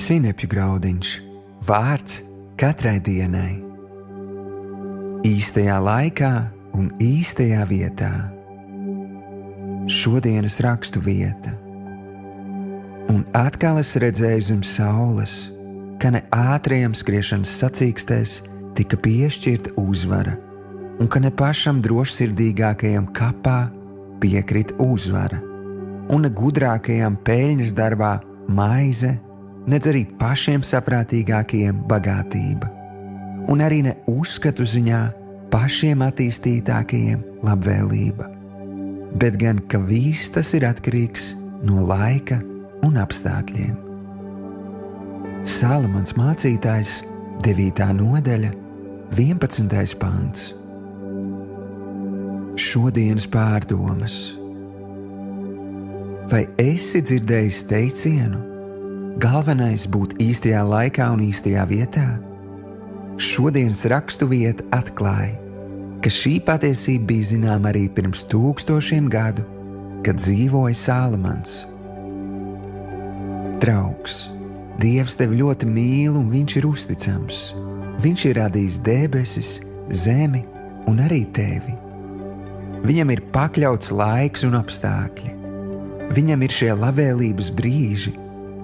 Sinepju graudiņš, vārds katrai dienai. Īstajā laikā un īstajā vietā. Šodienas rakstu vieta. Un atkal es redzēju zem saules, ka ne ātrajam skriešanas sacīkstēs tika piešķirta uzvara, un ka ne pašam drošsirdīgākajam kapā piekrita uzvara, un ne gudrākajam peļņas darbā maize, nedz arī pašiem saprātīgākajiem bagātība, un arī ne uzskatu ziņā pašiem attīstītākajiem labvēlība, bet gan, ka viss tas ir atkarīgs no laika un apstākļiem. Salamans mācītājs, 9. nodaļa, 11. pants. Šodienas pārdomas. Vai esi dzirdējis teicienu? Galvenais būt īstajā laikā un īstajā vietā? Šodienas rakstu vieta atklāja, ka šī patiesība bija zināma arī pirms 1000 gadu, kad dzīvoja Salamans. Draugs, Dievs tevi ļoti mīl un viņš ir uzticams. Viņš ir radījis debesis, zemi un arī tevi. Viņam ir pakļauts laiks un apstākļi. Viņam ir šie labvēlības brīži,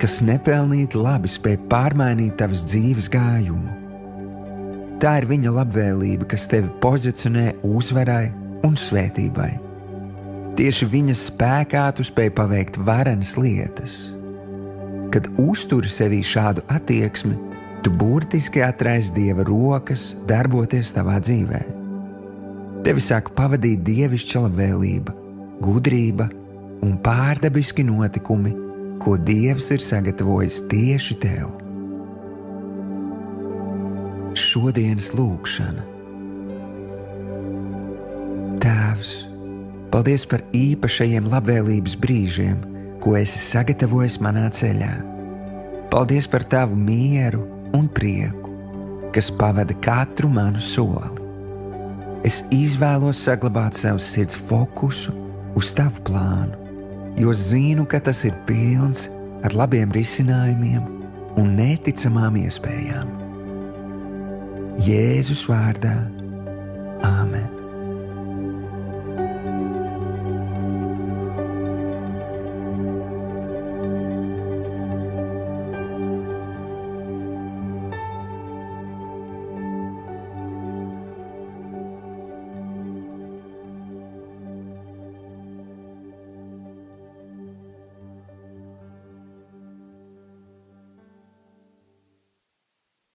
kas nepelnīti labi spēj pārmainīt tavas dzīves gājumu. Tā ir viņa labvēlība, kas tevi pozicionē uzvarai un svētībai. Tieši viņa spēkā tu spēj paveikt varenas lietas. Kad uzturi sevī šādu attieksmi, tu burtiski atraisi Dieva rokas darboties tavā dzīvē. Tevi sāk pavadīt dievišķa labvēlība, gudrība un pārdabiski notikumi, ko Dievs ir sagatavojis tieši tev. Šodienas lūkšana. Tēvs, paldies par īpašajiem labvēlības brīžiem, ko esi sagatavojis manā ceļā. Paldies par tavu mieru un prieku, kas pavada katru manu soli. Es izvēlos saglabāt savas sirds fokusu uz tavu plānu, jo zinu, ka tas ir pilns ar labiem risinājumiem un neticamām iespējām. Jēzus vārdā. Āmen.